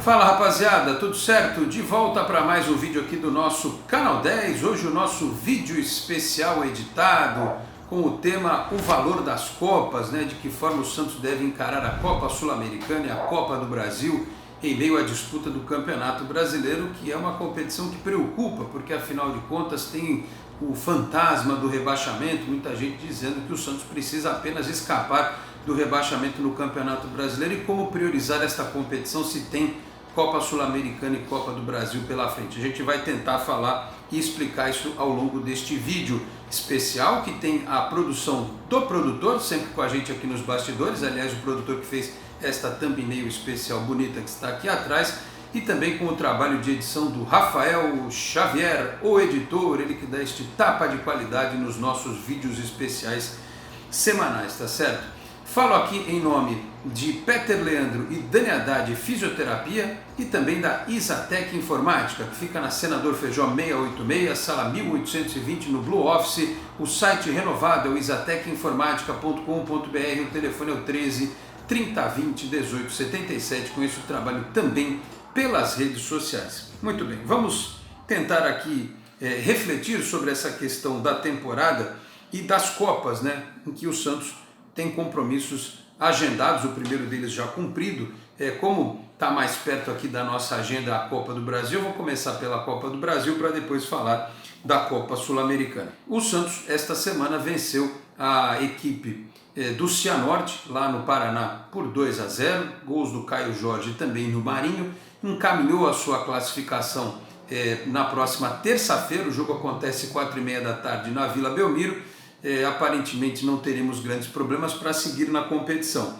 Fala rapaziada, tudo certo? De volta para mais um vídeo aqui do nosso Canal 10. Hoje o nosso vídeo especial editado com o tema O Valor das Copas, né? De que forma o Santos deve encarar a Copa Sul-Americana e a Copa do Brasil em meio à disputa do Campeonato Brasileiro, que é uma competição que preocupa, porque afinal de contas tem o fantasma do rebaixamento, muita gente dizendo que o Santos precisa apenas escapar do rebaixamento no Campeonato Brasileiro. E como priorizar esta competição se tem Copa Sul-Americana e Copa do Brasil pela frente? A gente vai tentar falar e explicar isso ao longo deste vídeo especial, que tem a produção do produtor, sempre com a gente aqui nos bastidores, aliás o produtor que fez esta thumbnail especial bonita que está aqui atrás, e também com o trabalho de edição do Rafael Xavier, o editor, ele que dá este tapa de qualidade nos nossos vídeos especiais semanais, tá certo? Falo aqui em nome de Peter Leandro e Dani Haddad Fisioterapia e também da Isatec Informática, que fica na Senador Feijó 686, sala 1820 no Blue Office. O site renovado é o isatecinformatica.com.br, o telefone é o 13 3020 1877. Com isso trabalho também pelas redes sociais. Muito bem, vamos tentar aqui refletir sobre essa questão da temporada e das Copas, né, em que o Santos tem compromissos agendados, o primeiro deles já cumprido. Como está mais perto aqui da nossa agenda a Copa do Brasil, eu vou começar pela Copa do Brasil para depois falar da Copa Sul-Americana. O Santos esta semana venceu a equipe do Cianorte, lá no Paraná, por 2-0, gols do Caio Jorge e também no Marinho, encaminhou a sua classificação na próxima terça-feira. O jogo acontece 4h30 da tarde na Vila Belmiro. Aparentemente não teremos grandes problemas para seguir na competição.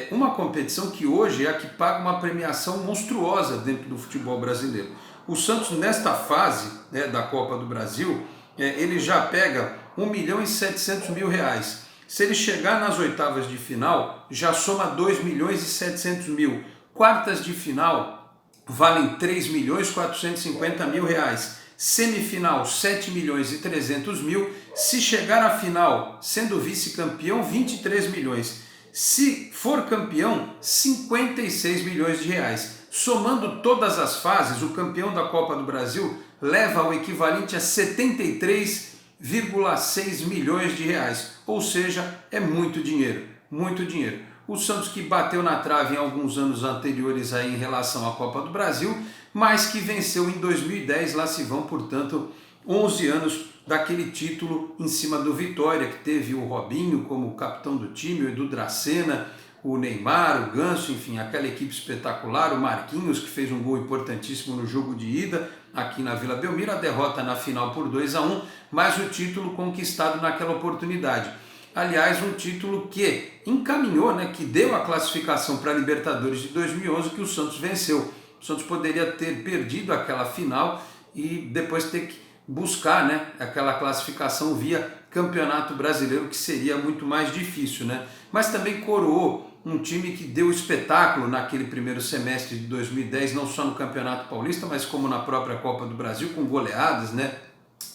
Uma competição que hoje é a que paga uma premiação monstruosa dentro do futebol brasileiro. O Santos, nesta fase da Copa do Brasil, ele já pega R$1.700.000. Se ele chegar nas oitavas de final, já soma R$2.700.000. Quartas de final valem R$3.450.000. Semifinal, R$7.300.000, se chegar à final, sendo vice-campeão, R$23 milhões, se for campeão, R$56 milhões. Somando todas as fases, o campeão da Copa do Brasil leva o equivalente a R$73,6 milhões, ou seja, é muito dinheiro, muito dinheiro. O Santos que bateu na trave em alguns anos anteriores aí em relação à Copa do Brasil, mas que venceu em 2010, lá se vão, portanto, 11 anos daquele título em cima do Vitória, que teve o Robinho como capitão do time, o Edu Dracena, o Neymar, o Ganso, enfim, aquela equipe espetacular, o Marquinhos, que fez um gol importantíssimo no jogo de ida aqui na Vila Belmiro, a derrota na final por 2-1, mas o título conquistado naquela oportunidade. Aliás, um título que encaminhou, que deu a classificação para a Libertadores de 2011, que o Santos venceu. O Santos poderia ter perdido aquela final e depois ter que buscar aquela classificação via Campeonato Brasileiro, que seria muito mais difícil. Mas também coroou um time que deu espetáculo naquele primeiro semestre de 2010, não só no Campeonato Paulista, mas como na própria Copa do Brasil, com goleadas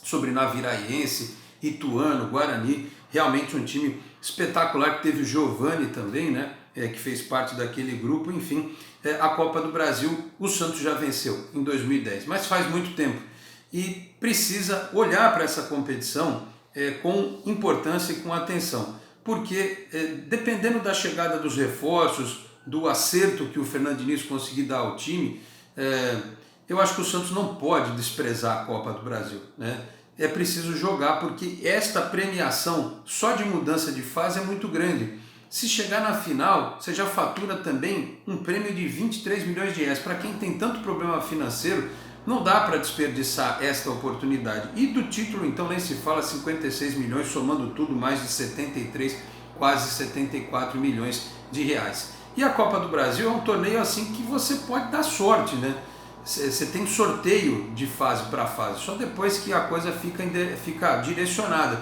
sobre Naviraense, Ituano, Guarani. Realmente um time espetacular, que teve o Giovani também, que fez parte daquele grupo. Enfim, a Copa do Brasil o Santos já venceu em 2010, mas faz muito tempo e precisa olhar para essa competição com importância e com atenção, porque dependendo da chegada dos reforços, do acerto que o Fernando Diniz conseguir dar ao time, eu acho que o Santos não pode desprezar a Copa do Brasil, É preciso jogar, porque esta premiação só de mudança de fase é muito grande. Se chegar na final, você já fatura também um prêmio de R$23 milhões. Para quem tem tanto problema financeiro, não dá para desperdiçar esta oportunidade. E do título, então, nem se fala, 56 milhões, somando tudo, mais de 73, quase 74 milhões de reais. E a Copa do Brasil é um torneio assim que você pode dar sorte, Você tem sorteio de fase para fase, só depois que a coisa fica direcionada.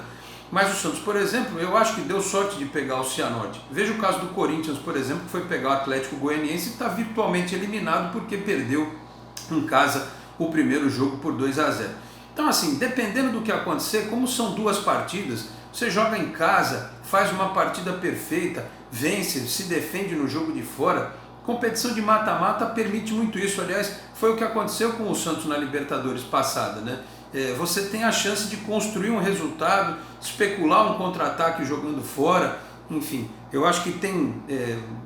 Mas o Santos, por exemplo, eu acho que deu sorte de pegar o Cianorte. Veja o caso do Corinthians, por exemplo, que foi pegar o Atlético Goianiense e está virtualmente eliminado porque perdeu em casa o primeiro jogo por 2-0. Então, assim, dependendo do que acontecer, como são duas partidas, você joga em casa, faz uma partida perfeita, vence, se defende no jogo de fora, Competição de mata-mata permite muito isso, aliás, foi o que aconteceu com o Santos na Libertadores passada, né? Você tem a chance de construir um resultado, especular um contra-ataque jogando fora, enfim, eu acho que tem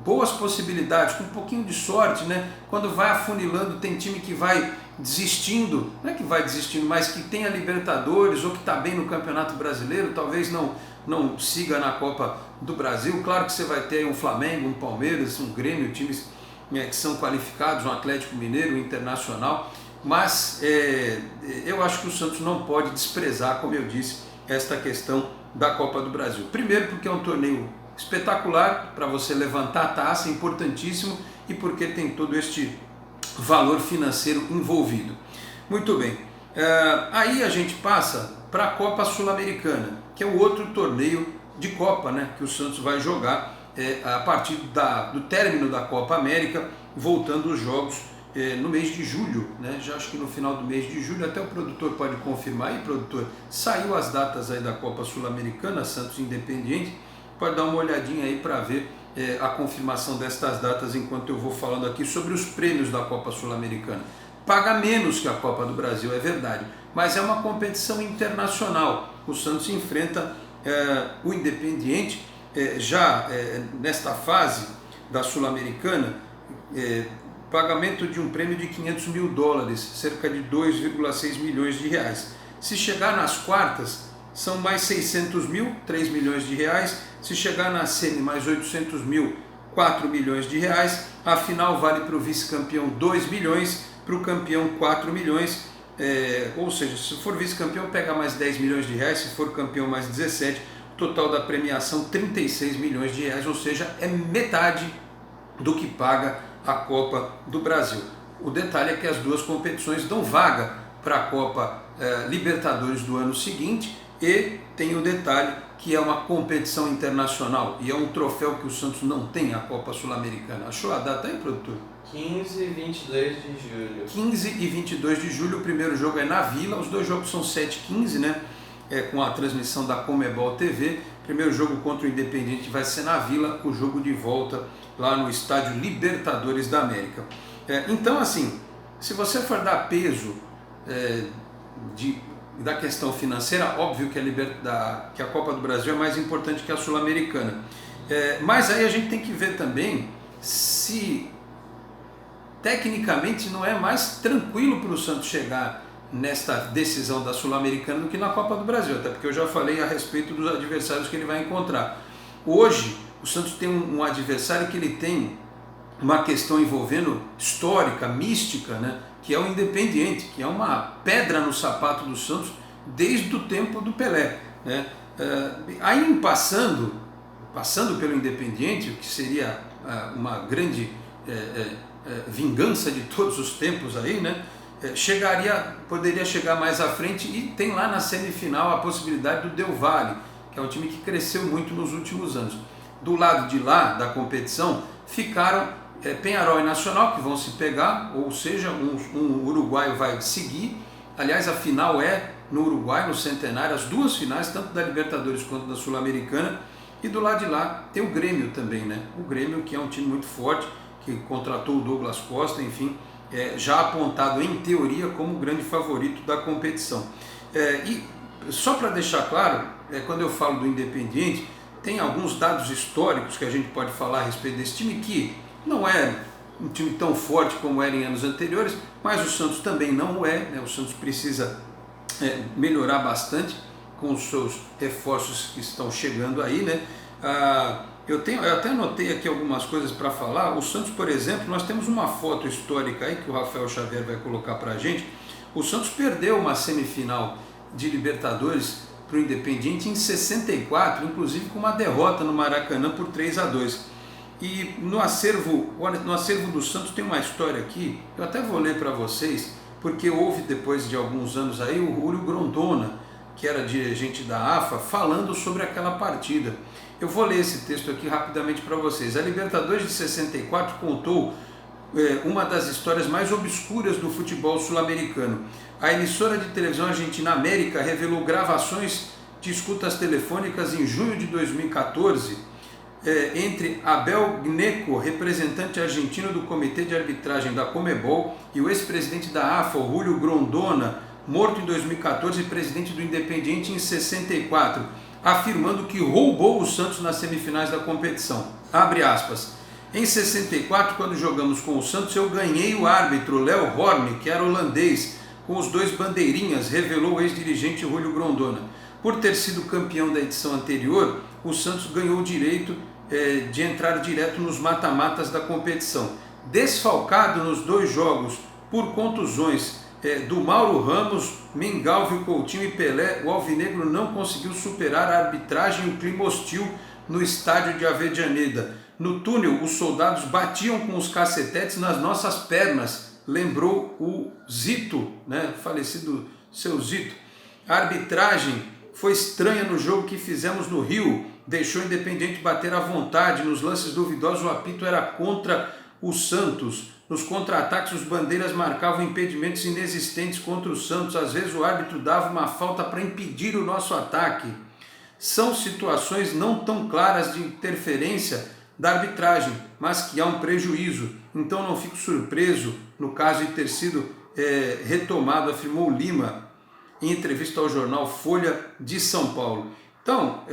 boas possibilidades, com um pouquinho de sorte, né? Quando vai afunilando, tem time que vai desistindo, não é que vai desistindo, mas que tem a Libertadores ou que está bem no Campeonato Brasileiro, talvez não siga na Copa do Brasil. Claro que você vai ter um Flamengo, um Palmeiras, um Grêmio, times que são qualificados, um Atlético Mineiro, um Internacional, mas eu acho que o Santos não pode desprezar, como eu disse, esta questão da Copa do Brasil. Primeiro porque é um torneio espetacular para você levantar a taça, importantíssimo, e porque tem todo este valor financeiro envolvido. Muito bem, aí a gente passa para a Copa Sul-Americana, que é o outro torneio de Copa, né, que o Santos vai jogar a partir do término da Copa América, voltando os jogos no mês de julho, né? Já acho que no final do mês de julho, até o produtor pode confirmar aí, produtor, saiu as datas aí da Copa Sul-Americana, Santos Independiente, pode dar uma olhadinha aí para ver a confirmação destas datas enquanto eu vou falando aqui sobre os prêmios da Copa Sul-Americana. Paga menos que a Copa do Brasil, é verdade, mas é uma competição internacional. O Santos enfrenta o Independiente já nesta fase da Sul-Americana, pagamento de um prêmio de $500 mil, cerca de 2,6 milhões de reais. Se chegar nas quartas, são mais 600 mil, 3 milhões de reais. Se chegar na semi, mais 800 mil, 4 milhões de reais. A final vale para o vice-campeão 2 milhões, para o campeão 4 milhões. Ou seja, se for vice-campeão, pega mais 10 milhões de reais, se for campeão, mais 17. Total da premiação, 36 milhões de reais, ou seja, é metade do que paga a Copa do Brasil. O detalhe é que as duas competições dão vaga para a Copa Libertadores do ano seguinte, e tem o detalhe que é uma competição internacional e é um troféu que o Santos não tem, a Copa Sul-Americana. Achou a data aí, produtor? 15 e 22 de julho. 15 e 22 de julho, o primeiro jogo é na Vila, os dois jogos são 7h15, né? Com a transmissão da Comebol TV. Primeiro jogo contra o Independiente vai ser na Vila, o jogo de volta lá no estádio Libertadores da América. Então, assim, se você for dar peso da questão financeira, óbvio que a Copa do Brasil é mais importante que a Sul-Americana. Mas aí a gente tem que ver também se tecnicamente não é mais tranquilo para o Santos chegar nesta decisão da Sul-Americana do que na Copa do Brasil, até porque eu já falei a respeito dos adversários que ele vai encontrar. Hoje, o Santos tem um adversário que ele tem uma questão envolvendo histórica, mística, né, que é o Independiente, que é uma pedra no sapato do Santos desde o tempo do Pelé, né. Aí passando pelo Independiente, o que seria uma grande vingança de todos os tempos aí, né, poderia chegar mais à frente, e tem lá na semifinal a possibilidade do Del Valle, que é um time que cresceu muito nos últimos anos. Do lado de lá da competição ficaram Peñarol e Nacional, que vão se pegar, ou seja, um uruguaio vai seguir. Aliás, a final é no Uruguai, no Centenário, as duas finais, tanto da Libertadores quanto da Sul-Americana. E do lado de lá tem o Grêmio também, né? O Grêmio, que é um time muito forte, que contratou o Douglas Costa, enfim, já apontado em teoria como o grande favorito da competição. E só para deixar claro, quando eu falo do Independiente, tem alguns dados históricos que a gente pode falar a respeito desse time, que não é um time tão forte como era em anos anteriores, mas o Santos também não é, né? O Santos precisa melhorar bastante com os seus reforços que estão chegando aí, né? Eu até anotei aqui algumas coisas para falar. O Santos, por exemplo, nós temos uma foto histórica aí que o Rafael Xavier vai colocar para a gente. O Santos perdeu uma semifinal de Libertadores para o Independiente em 64, inclusive com uma derrota no Maracanã por 3-2. E no acervo do Santos tem uma história aqui, eu até vou ler para vocês, porque houve depois de alguns anos aí o Julio Grondona, que era dirigente da AFA, falando sobre aquela partida. Eu vou ler esse texto aqui rapidamente para vocês. A Libertadores de 64 contou uma das histórias mais obscuras do futebol sul-americano. A emissora de televisão argentina América revelou gravações de escutas telefônicas em junho de 2014, entre Abel Gnecco, representante argentino do Comitê de Arbitragem da Conmebol, e o ex-presidente da AFA, Julio Grondona, morto em 2014 e presidente do Independiente em 64, afirmando que roubou o Santos nas semifinais da competição. Abre aspas. Em 64, quando jogamos com o Santos, eu ganhei o árbitro Léo Horne, que era holandês, com os 2 bandeirinhas, revelou o ex-dirigente Julio Grondona. Por ter sido campeão da edição anterior, o Santos ganhou o direito de entrar direto nos mata-matas da competição. Desfalcado nos 2 jogos por contusões do Mauro Ramos, Mengalvio, Coutinho e Pelé, o alvinegro não conseguiu superar a arbitragem e o clima hostil no estádio de Avellaneda. No túnel, os soldados batiam com os cacetetes nas nossas pernas, lembrou o Zito, né, falecido seu Zito. A arbitragem foi estranha no jogo que fizemos no Rio, deixou o Independiente bater à vontade, nos lances duvidosos o apito era contra o Santos. Nos contra-ataques, os bandeiras marcavam impedimentos inexistentes contra o Santos. Às vezes o árbitro dava uma falta para impedir o nosso ataque. São situações não tão claras de interferência da arbitragem, mas que há um prejuízo. Então não fico surpreso no caso de ter sido retomado, afirmou Lima em entrevista ao jornal Folha de São Paulo. Então,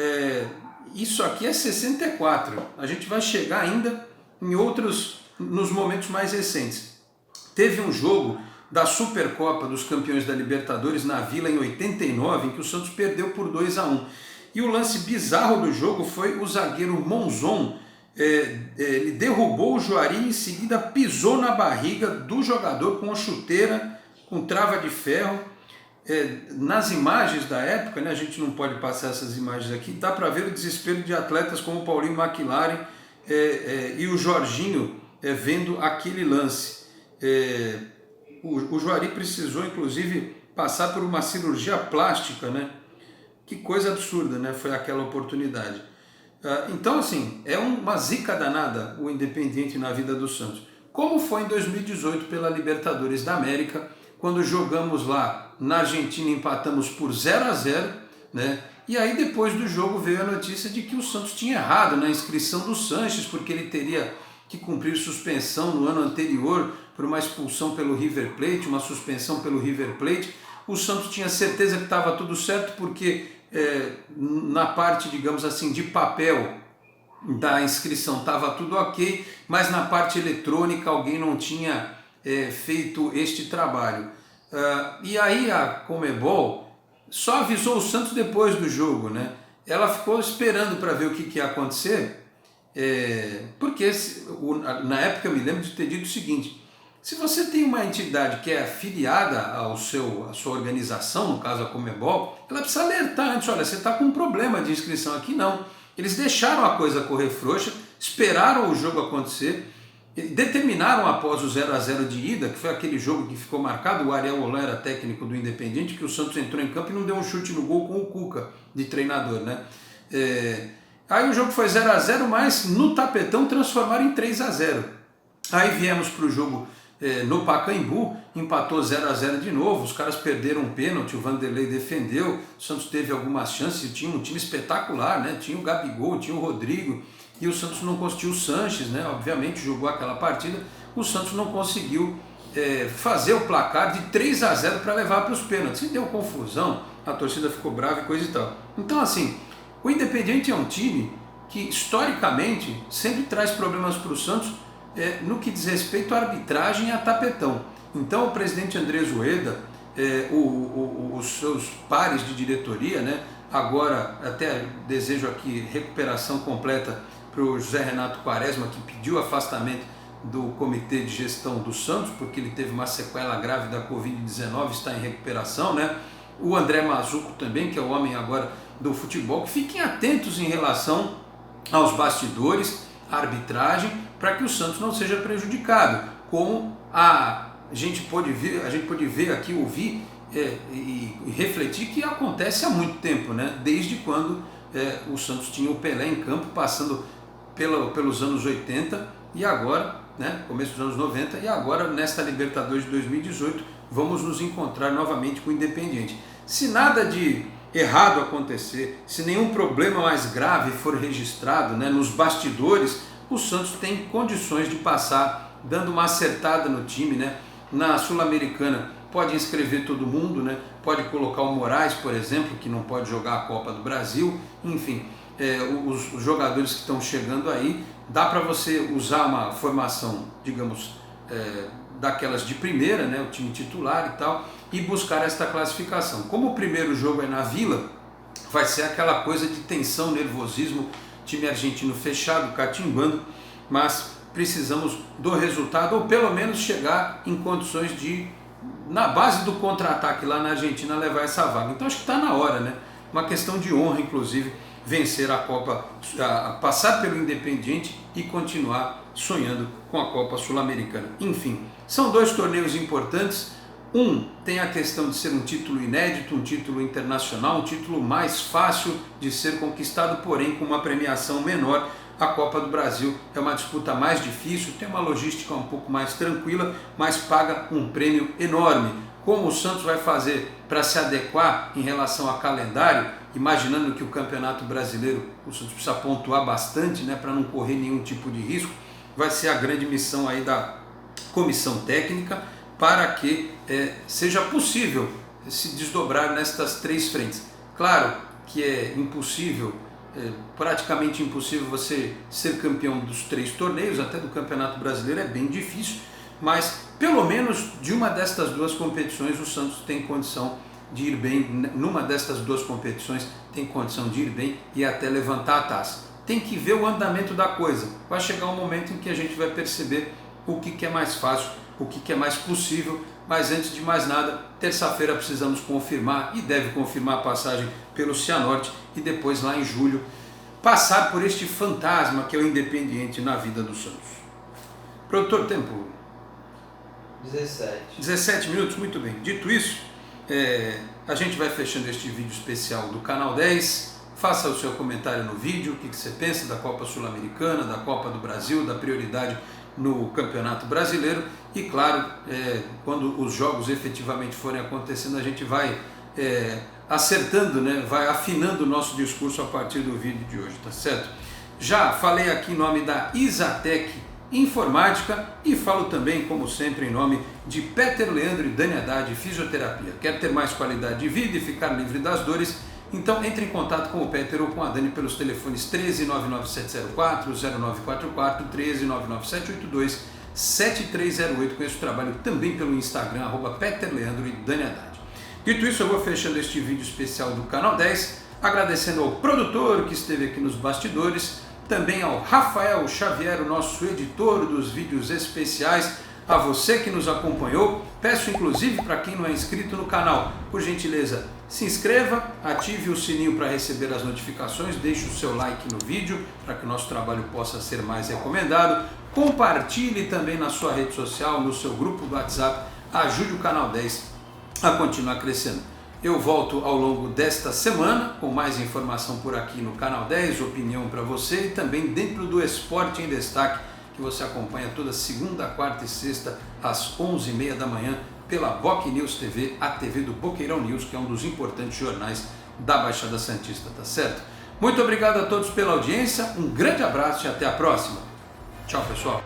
isso aqui é 64. A gente vai chegar ainda em outros, nos momentos mais recentes. Teve um jogo da Supercopa dos Campeões da Libertadores na Vila em 89, em que o Santos perdeu por 2-1. E o lance bizarro do jogo foi o zagueiro Monzon, ele derrubou o Juari e em seguida pisou na barriga do jogador com uma chuteira, com trava de ferro. Nas imagens da época, né, a gente não pode passar essas imagens aqui, dá para ver o desespero de atletas como o Paulinho McLaren e o Jorginho vendo aquele lance. O Juari precisou inclusive passar por uma cirurgia plástica, né? Que coisa absurda, né? Foi aquela oportunidade. Então, assim, é uma zica danada o Independiente na vida do Santos. Como foi em 2018 pela Libertadores da América, quando jogamos lá na Argentina e empatamos por 0-0, né? E aí depois do jogo veio a notícia de que o Santos tinha errado na inscrição do Sanches, porque ele teria que cumprir suspensão no ano anterior por uma expulsão pelo River Plate, uma suspensão pelo River Plate. O Santos tinha certeza que estava tudo certo, porque na parte, digamos assim, de papel da inscrição estava tudo ok, mas na parte eletrônica alguém não tinha feito este trabalho. E aí a Conmebol só avisou o Santos depois do jogo, né? Ela ficou esperando para ver o que ia acontecer, porque na época eu me lembro de ter dito o seguinte: se você tem uma entidade que é afiliada à sua organização, no caso a Conmebol, ela precisa alertar antes, olha, você está com um problema de inscrição aqui. Não. Eles deixaram a coisa correr frouxa, esperaram o jogo acontecer, determinaram após o 0-0 de ida, que foi aquele jogo que ficou marcado, o Ariel Holan era técnico do Independiente, que o Santos entrou em campo e não deu um chute no gol com o Cuca de treinador, né? Aí o jogo foi 0-0, mas no tapetão transformaram em 3-0. Aí viemos para o jogo no Pacaembu, empatou 0-0 de novo, os caras perderam um pênalti, o Vanderlei defendeu, o Santos teve algumas chances, tinha um time espetacular, né? Tinha o Gabigol, tinha o Rodrigo, e o Santos não conseguiu o Sanches, né? Obviamente jogou aquela partida, o Santos não conseguiu fazer o placar de 3-0 para levar para os pênaltis, e deu confusão, a torcida ficou brava e coisa e tal. Então, assim, o Independiente é um time que historicamente sempre traz problemas para o Santos no que diz respeito à arbitragem e a tapetão. Então o presidente Andrés Rueda, os seus pares de diretoria, né, agora até desejo aqui recuperação completa para o José Renato Quaresma, que pediu afastamento do Comitê de Gestão do Santos, porque ele teve uma sequela grave da Covid-19, está em recuperação, né? O André Mazuco também, que é o homem agora do futebol, que fiquem atentos em relação aos bastidores, à arbitragem, para que o Santos não seja prejudicado, como a gente pôde ver aqui, ouvir e refletir que acontece há muito tempo, né? Desde quando o Santos tinha o Pelé em campo, passando pelos anos 80 e agora, né, começo dos anos 90, e agora nesta Libertadores de 2018 vamos nos encontrar novamente com o Independiente. Se nada de errado acontecer, se nenhum problema mais grave for registrado, né, nos bastidores, o Santos tem condições de passar, dando uma acertada no time, né? Na Sul-Americana pode inscrever todo mundo, né? Pode colocar o Moraes, por exemplo, que não pode jogar a Copa do Brasil, enfim, os jogadores que estão chegando aí, dá para você usar uma formação, digamos, daquelas de primeira, né? O time titular e tal, e buscar esta classificação. Como o primeiro jogo é na Vila, vai ser aquela coisa de tensão, nervosismo, time argentino fechado, catimbando, mas precisamos do resultado, ou pelo menos chegar em condições de, na base do contra-ataque lá na Argentina, levar essa vaga. Então acho que está na hora, né? Uma questão de honra, inclusive, vencer a Copa, passar pelo Independiente e continuar sonhando com a Copa Sul-Americana. Enfim, são dois torneios importantes. Um tem a questão de ser um título inédito, um título internacional, um título mais fácil de ser conquistado, porém com uma premiação menor. A Copa do Brasil é uma disputa mais difícil, tem uma logística um pouco mais tranquila, mas paga um prêmio enorme. Como o Santos vai fazer para se adequar em relação ao calendário, imaginando que o Campeonato Brasileiro, o Santos precisa pontuar bastante, né, para não correr nenhum tipo de risco, vai ser a grande missão aí da comissão técnica, para que seja possível se desdobrar nestas três frentes. Claro que é impossível, praticamente impossível você ser campeão dos três torneios, até do Campeonato Brasileiro é bem difícil, mas pelo menos de uma destas duas competições o Santos tem condição de ir bem, numa destas duas competições tem condição de ir bem e até levantar a taça. Tem que ver o andamento da coisa, vai chegar um momento em que a gente vai perceber o que é mais fácil, o que é mais possível, mas antes de mais nada, terça-feira precisamos confirmar, e deve confirmar a passagem pelo Cianorte, e depois lá em julho, passar por este fantasma que é o Independiente na vida do Santos. Produtor, tempo? 17 minutos, muito bem. Dito isso, a gente vai fechando este vídeo especial do Canal 10, faça o seu comentário no vídeo, o que você pensa da Copa Sul-Americana, da Copa do Brasil, da prioridade no Campeonato Brasileiro e claro, quando os jogos efetivamente forem acontecendo, a gente vai acertando, né? Vai afinando o nosso discurso a partir do vídeo de hoje, tá certo? Já falei aqui em nome da Isatec Informática e falo também, como sempre, em nome de Peter Leandro e Dani Haddad Fisioterapia. Quer ter mais qualidade de vida e ficar livre das dores? Então entre em contato com o Peter ou com a Dani pelos telefones 13 99704 0944, 13 99782 7308. Conheço o trabalho também pelo Instagram, @PeterLeandro e Dani Haddad. Dito isso, eu vou fechando este vídeo especial do Canal 10, agradecendo ao produtor que esteve aqui nos bastidores, também ao Rafael Xavier, o nosso editor dos vídeos especiais, a você que nos acompanhou. Peço inclusive para quem não é inscrito no canal, por gentileza, se inscreva, ative o sininho para receber as notificações, deixe o seu like no vídeo para que o nosso trabalho possa ser mais recomendado, compartilhe também na sua rede social, no seu grupo do WhatsApp, ajude o Canal 10 a continuar crescendo. Eu volto ao longo desta semana com mais informação por aqui no Canal 10, opinião para você e também dentro do Esporte em Destaque, que você acompanha toda segunda, quarta e sexta às 11h30 da manhã pela Boc News TV, a TV do Boqueirão News, que é um dos importantes jornais da Baixada Santista, tá certo? Muito obrigado a todos pela audiência, um grande abraço e até a próxima. Tchau, pessoal.